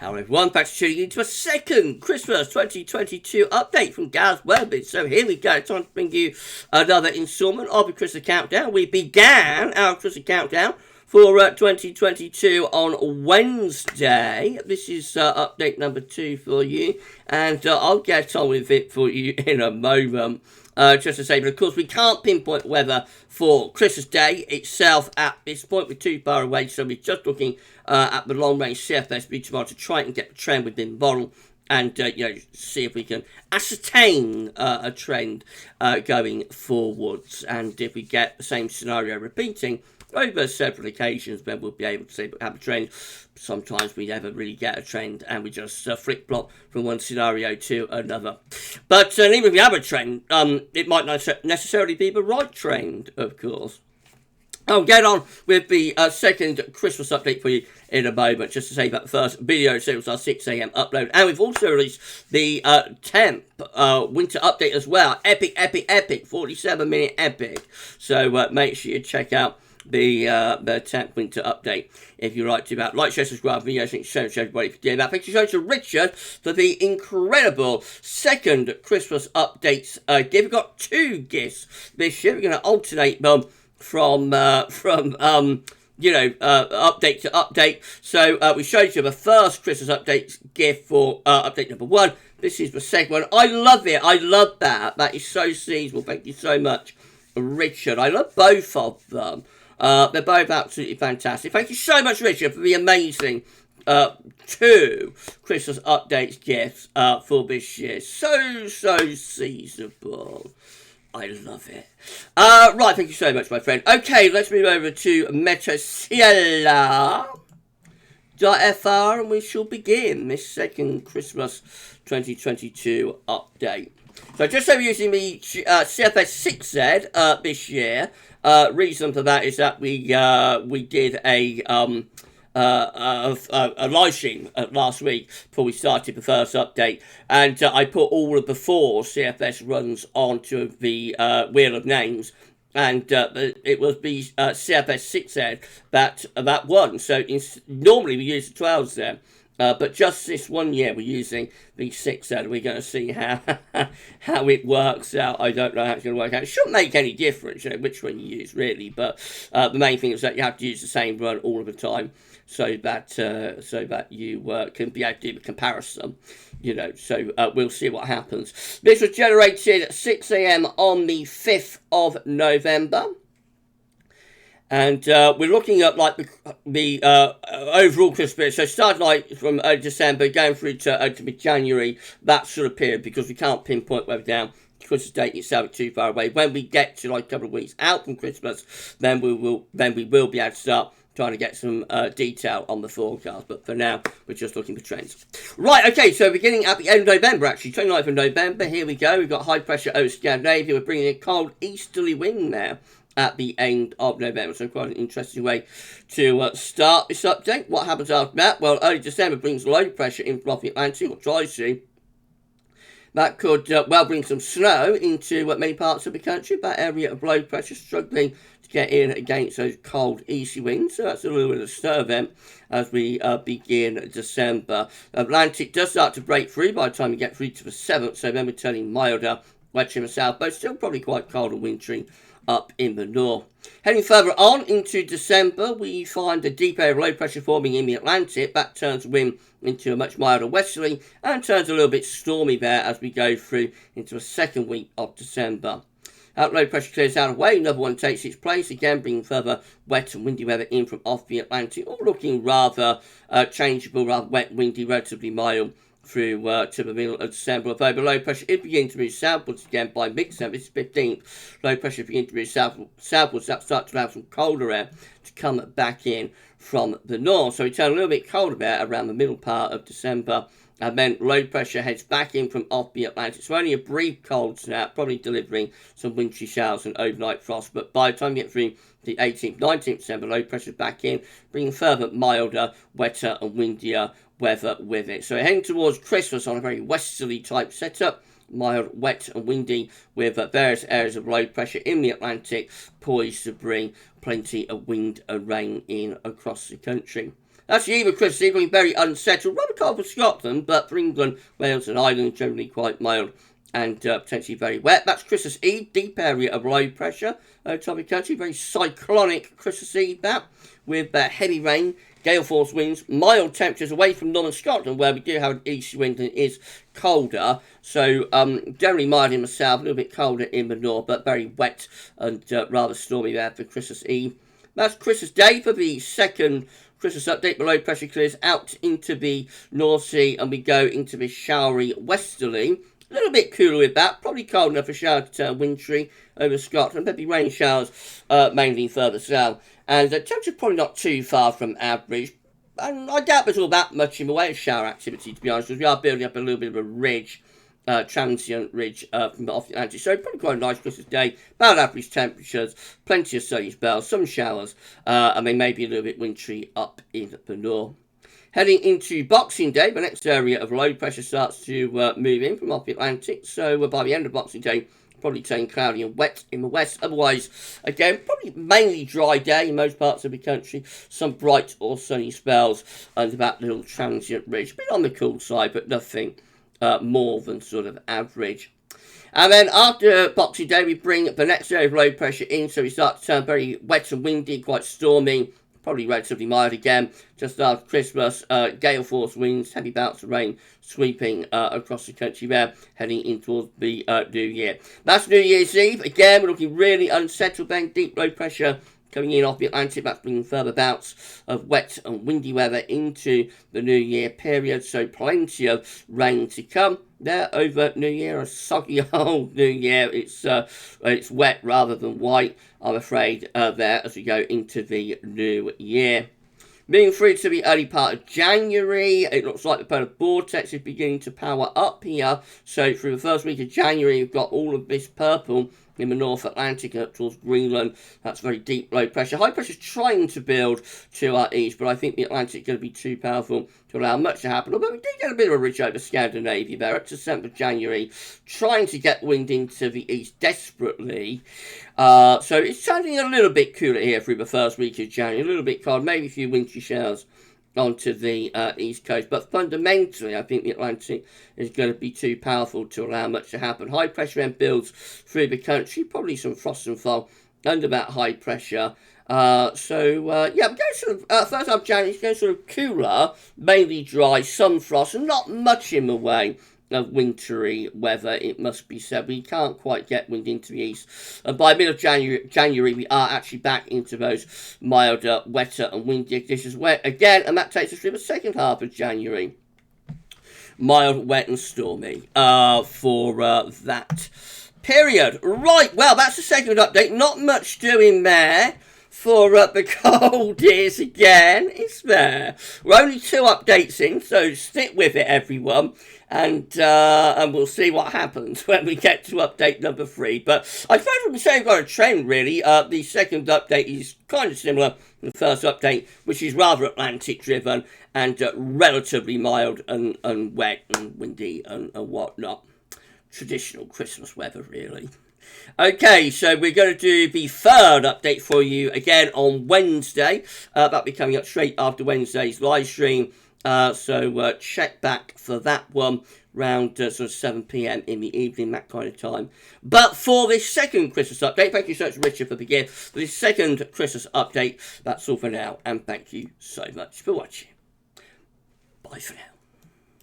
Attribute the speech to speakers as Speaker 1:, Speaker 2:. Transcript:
Speaker 1: Hello everyone, back to tuning into a second Christmas 2022 update from GWV. So here we go, time to bring you another installment of the Christmas Countdown. We began our Christmas Countdown for 2022 on Wednesday. This is update number 2 for you, and I'll get on with it for you in a moment. Just to say, but of course we can't pinpoint weather for Christmas Day itself at this point. We're too far away, so we're just looking at the long-range CFS view tomorrow to try and get the trend within the model and see if we can ascertain a trend going forwards. And if we get the same scenario repeating over several occasions, then we'll be able to see have a trend. Sometimes we never really get a trend and we just flip-flop from one scenario to another. But even if we have a trend, it might not necessarily be the right trend, of course. I'll get on with the second Christmas update for you in a moment, just to say that the first video series our 6 AM upload. And we've also released the temp winter update as well. Epic, 47-minute epic. So make sure you check out the temp winter update if you like to. Like, share, subscribe, videos. Thank you so much everybody for doing that. Thank you so much to Richard for the incredible second Christmas updates gift. We've got 2 gifts this year. We're going to alternate them from update to update. So we showed you the first Christmas update gift for update number 1. This is the second one. I love it. I love that. That is so seasonal. Thank you so much, Richard. I love both of them. They're both absolutely fantastic. Thank you so much, Richard, for the amazing 2 Christmas updates gifts for this year. So seasonable. I love it. Right, thank you so much, my friend. Okay, let's move over to Metasiela.fr and we shall begin this second Christmas 2022 update. So just so we're using the CFS 6Z this year, reason for that is that we did a live stream last week before we started the first update, and I put all of the 4 CFS runs onto the wheel of names, and it was the CFS 6Z that won. So normally we use the 12s there. But just this one year, we're using the 6Z. We're going to see how it works out. I don't know how it's going to work out. It shouldn't make any difference, which one you use, really. But the main thing is that you have to use the same run all of the time, so that you can be able to do the comparison. So we'll see what happens. This was generated at 6 AM on the 5th of November. And we're looking at the overall Christmas period. So starting from December, going through to mid-January, that sort of period, because we can't pinpoint whether down Christmas date itself too far away. When we get to a couple of weeks out from Christmas, then we will be able to start trying to get some detail on the forecast. But for now, we're just looking for trends. Right, okay, so beginning at the end of November, actually, 29th of November, here we go. We've got high pressure over Scandinavia. We're bringing a cold easterly wind now at the end of November. So quite an interesting way to start this update. What happens after that? Well, early December brings low pressure in from the Atlantic, or tries to. That could well bring some snow into many parts of the country. That area of low pressure struggling to get in against those cold, easy winds. So that's a little bit of a snow event as we begin December. Atlantic does start to break through by the time we get through to the 7th. So then we're turning milder, wetter in the south, but still probably quite cold and wintry up in the north. Heading further on into December, we find a deep area of low pressure forming in the Atlantic. That turns wind into a much milder westerly and turns a little bit stormy there as we go through into the second week of December. Low pressure clears out of the way, another one takes its place, again bringing further wet and windy weather in from off the Atlantic, all looking rather changeable, rather wet, windy, relatively mild through to the middle of December. Although the low pressure is beginning to move southwards again by mid-December. This is 15th. Low pressure beginning to move southwards. That starts to allow some colder air to come back in from the north. So we turn a little bit colder air around the middle part of December. And then low pressure heads back in from off the Atlantic. So only a brief cold snap, probably delivering some wintry showers and overnight frost. But by the time we get through the 18th, 19th December, low pressure back in, bringing further milder, wetter and windier weather with it. So we're heading towards Christmas on a very westerly type setup. Mild, wet and windy with various areas of low pressure in the Atlantic poised to bring plenty of wind and rain in across the country. That's the eve of Christmas Eve, looking very unsettled. Rather cold for Scotland, but for England, Wales and Ireland, generally quite mild and potentially very wet. That's Christmas Eve, deep area of low pressure over top of the country. Very cyclonic Christmas Eve, that, with heavy rain, gale force winds, mild temperatures away from northern Scotland, where we do have an east wind and it is colder. So generally mild in the south, a little bit colder in the north, but very wet and rather stormy there for Christmas Eve. That's Christmas Day for the second Christmas update. The low pressure clears out into the North Sea and we go into the showery westerly. A little bit cooler with that, probably cold enough for showers to turn wintry over Scotland. There'll be rain showers mainly further south. And the temperature probably not too far from average. And I doubt there's all that much in the way of shower activity, to be honest, because we are building up a little bit of a ridge, transient ridge from off the Atlantic. So probably quite a nice Christmas day. About average temperatures, plenty of sunny spells, some showers, and they may be a little bit wintry up in the north. Heading into Boxing Day, the next area of low pressure starts to move in from off the Atlantic. So by the end of Boxing Day, probably turning cloudy and wet in the west. Otherwise, again, probably mainly dry day in most parts of the country. Some bright or sunny spells under that little transient ridge. Bit on the cool side, but nothing more than sort of average. And then after Boxing Day, we bring the next area of low pressure in. So we start to turn very wet and windy, quite stormy. Probably relatively mild again, just after Christmas. Gale force winds, heavy bouts of rain sweeping across the country there, heading in towards the New Year. That's New Year's Eve. Again, we're looking really unsettled then. Deep low pressure coming in off the Atlantic. That's bringing further bouts of wet and windy weather into the New Year period. So plenty of rain to come there over New Year. A soggy old New Year. It's wet rather than white, I'm afraid, there as we go into the new year. Moving through to the early part of January, it looks like the polar vortex is beginning to power up here. So through the first week of January, we've got all of this purple in the North Atlantic up towards Greenland. That's very deep low pressure. High pressure is trying to build to our east, but I think the Atlantic is going to be too powerful to allow much to happen. Although we did get a bit of a ridge over Scandinavia there up to 7th of January, trying to get wind into the east desperately. So it's turning a little bit cooler here through the first week of January. A little bit cold, maybe a few wintry showers onto the east coast, but fundamentally I think the Atlantic is going to be too powerful to allow much to happen. High pressure then builds through the country, probably some frost and fog under that high pressure. Yeah, we're going sort of first half of January, it's going sort of cooler, mainly dry, some frost, and not much in the way of wintry weather, it must be said. We can't quite get wind into the east. And by mid of January, we are actually back into those milder, wetter and windier conditions. Wet again, and that takes us through the second half of January. Mild, wet and stormy for that period. Right, well, that's the second update. Not much doing there. For the cold is again, it's there. We're only 2 updates in, so stick with it, everyone. And we'll see what happens when we get to update number 3. But I find from saying we've got a trend, really. The second update is kind of similar to the first update, which is rather Atlantic-driven and relatively mild and wet and windy and whatnot. Traditional Christmas weather, really. Okay, so we're going to do the third update for you again on Wednesday. That'll be coming up straight after Wednesday's live stream. So check back for that one around sort of 7 p.m. in the evening, that kind of time. But for this second Christmas update, thank you so much, Richard, for the gift. For this second Christmas update, that's all for now. And thank you so much for watching. Bye for now.